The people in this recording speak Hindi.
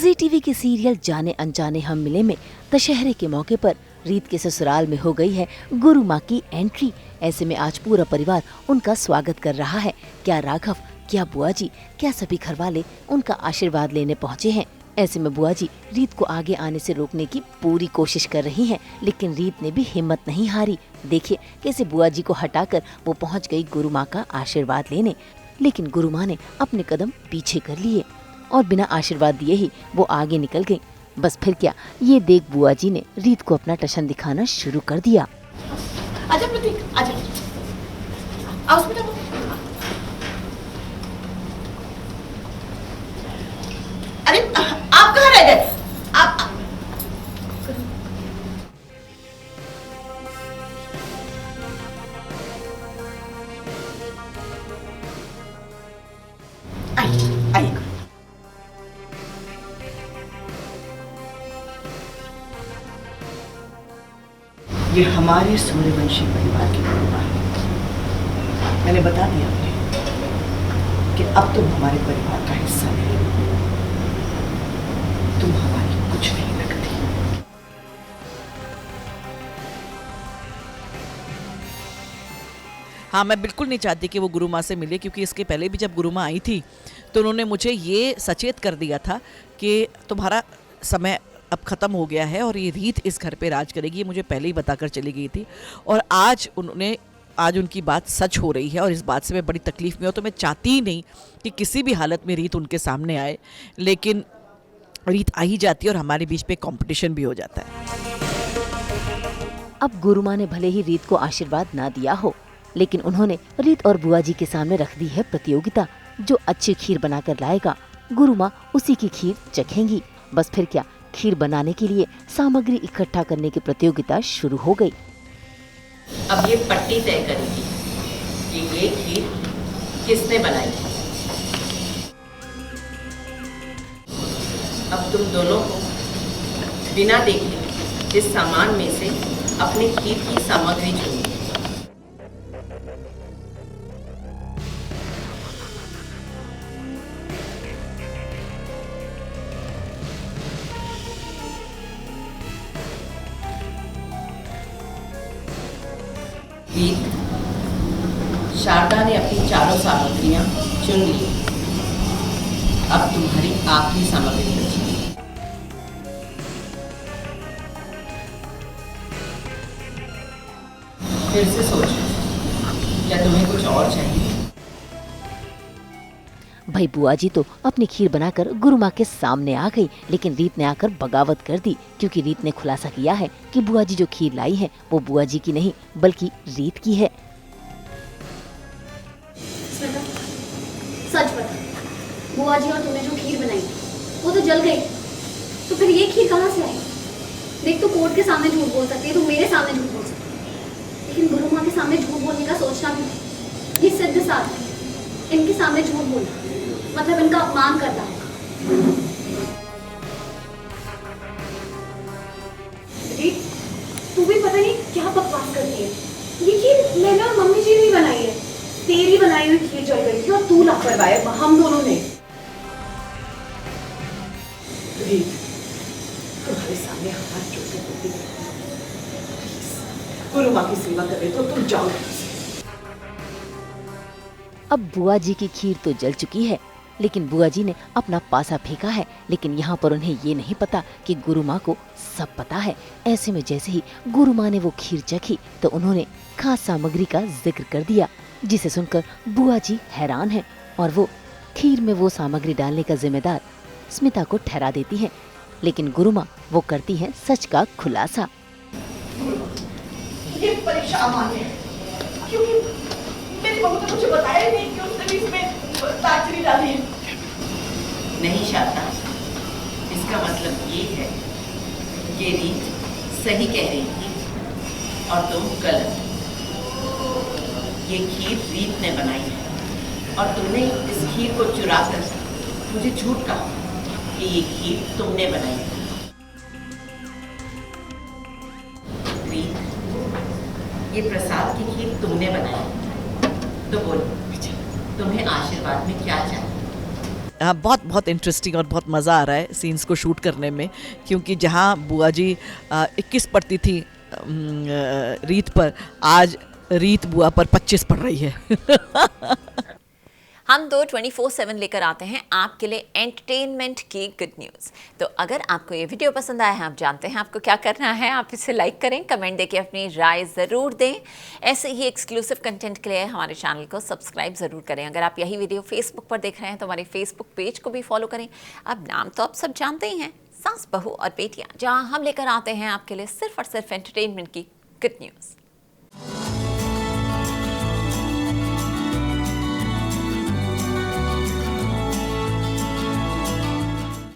जी टीवी के सीरियल जाने अनजाने हम मिले में दशहरे के मौके पर रीत के ससुराल में हो गई है गुरु माँ की एंट्री। ऐसे में आज पूरा परिवार उनका स्वागत कर रहा है। क्या राघव, क्या बुआ जी, क्या सभी घरवाले उनका आशीर्वाद लेने पहुँचे हैं। ऐसे में बुआ जी रीत को आगे आने से रोकने की पूरी कोशिश कर रही हैं, लेकिन रीत ने भी हिम्मत नहीं हारी। देखिए कैसे बुआ जी को हटाकर वो पहुँच गई गुरु माँ का आशीर्वाद लेने, लेकिन गुरु माँ ने अपने कदम पीछे कर लिए और बिना आशीर्वाद दिए ही वो आगे निकल गई। बस फिर क्या, ये देख बुआ जी ने रीत को अपना टशन दिखाना शुरू कर दिया। आजा प्रतीक, आजा। आओ बेटा। अरे आप कहाँ रह गए? आप आइए, आइए। ये हमारे सूर्यवंशी परिवार की महिमा है। मैंने बता दिया आपने कि अब तुम हमारे परिवार का हिस्सा नहीं, तुम हमारी कुछ नहीं लगती। हाँ, मैं बिल्कुल नहीं चाहती कि वो गुरु माँ से मिले, क्योंकि इसके पहले भी जब गुरु माँ आई थी तो उन्होंने मुझे ये सचेत कर दिया था कि तुम्हारा समय अब ख़त्म हो गया है और ये रीत इस घर पे राज करेगी। ये मुझे पहले ही बताकर चली गई थी और आज उनकी बात सच हो रही है और इस बात से मैं बड़ी तकलीफ़ में हूँ। तो मैं चाहती ही नहीं कि किसी भी हालत में रीत उनके सामने आए, लेकिन रीत आ ही जाती है और हमारे बीच पे कंपटीशन भी हो जाता है। अब गुरु माँ ने भले ही रीत को आशीर्वाद ना दिया हो, लेकिन उन्होंने रीत और बुआ जी के सामने रख दी है प्रतियोगिता। जो अच्छी खीर बनाकर लाएगा गुरु माँ उसी की खीर चखेंगी। बस फिर क्या, खीर बनाने के लिए सामग्री इकट्ठा करने की प्रतियोगिता शुरू हो गई। अब ये पट्टी तय करेगी कि ये खीर किसने बनाई। अब तुम दोनों को बिना देखे इस सामान में से अपनी खीर की सामग्री चुनिए। शारदा ने अपनी चारों सामग्रियां चुन ली। अब तुम्हारी आखिरी सामग्री बची। फिर से सोचो, क्या तुम्हें कुछ और चाहिए? भाई बुआ जी तो अपनी खीर बनाकर गुरु माँ के सामने आ गई, लेकिन रीत ने आकर बगावत कर दी, क्योंकि रीत ने खुलासा किया है कि बुआ जी जो खीर लाई है वो बुआ जी की नहीं बल्कि रीत की है। सच बता, बुआ जी और तुमने जो खीर बनाई वो तो जल गई, तो फिर ये खीर कहाँ से आई? देख, तो कोर्ट के सामने झूठ बोल सकती है, तो मेरे सामने झूठ बोल सकती है, लेकिन गुरु माँ के सामने झूठ बोलने का सोचना भी ये सिद्ध साध है। इनके सामने झूठ बोलना मतलब इनका अपमान करना है। तू भी पता नहीं क्या बकवास करती है। ये खीर मैंने और मम्मी जी ने बनाई है। तेरी बनाई हुई खीर जल गई थी और तू लापरवाह है, हम दोनों ने। तुम्हारे सामने हाथ जोड़कर बोलती है, गुरु माँ की सेवा करे तो तुम जाओ। अब बुआ जी की खीर तो जल चुकी है, लेकिन बुआ जी ने अपना पासा फेंका है। लेकिन यहाँ पर उन्हें ये नहीं पता कि गुरु माँ को सब पता है। ऐसे में जैसे ही गुरु माँ ने वो खीर चखी तो उन्होंने खास सामग्री का जिक्र कर दिया, जिसे सुनकर बुआ जी हैरान हैं और वो खीर में वो सामग्री डालने का जिम्मेदार स्मिता को ठहरा देती हैं। लेकिन गुरु माँ वो करती हैं सच का खुलासा। ये परीक्षा अमान्य है, क्योंकि मेरी बहू ने मुझे बताया नहीं कि उसने भी इसमें दालचीनी डाली है। नहीं शारदा, इसका मतलब ये है कि रीत सही कह रही थी और तुम गलत। ये खीर रीत ने बनाई है और तुमने इस खीर को चुरा कर मुझे झूठ कहा कि ये खीर तुमने बनाई है। रीत, ये प्रसाद की खीर तुमने बनाई, तो बोलो तुम्हें आशीर्वाद में क्या चाहिए? हाँ, बहुत बहुत इंटरेस्टिंग और बहुत मज़ा आ रहा है सीन्स को शूट करने में, क्योंकि जहाँ बुआ जी 21 पढ़ती थी रीत पर, आज रीत बुआ पर 25 पढ़ रही है। हम तो 24/7 लेकर आते हैं आपके लिए एंटरटेनमेंट की गुड न्यूज़। तो अगर आपको ये वीडियो पसंद आया है, आप जानते हैं आपको क्या करना है, आप इसे लाइक करें, कमेंट देके अपनी राय ज़रूर दें। ऐसे ही एक्सक्लूसिव कंटेंट के लिए हमारे चैनल को सब्सक्राइब ज़रूर करें। अगर आप यही वीडियो फेसबुक पर देख रहे हैं तो हमारे फेसबुक पेज को भी फॉलो करें। अब नाम तो आप सब जानते ही हैं, सास, बहू और बेटियाँ, जहाँ हम लेकर आते हैं आपके लिए सिर्फ और सिर्फ एंटरटेनमेंट की गुड न्यूज़।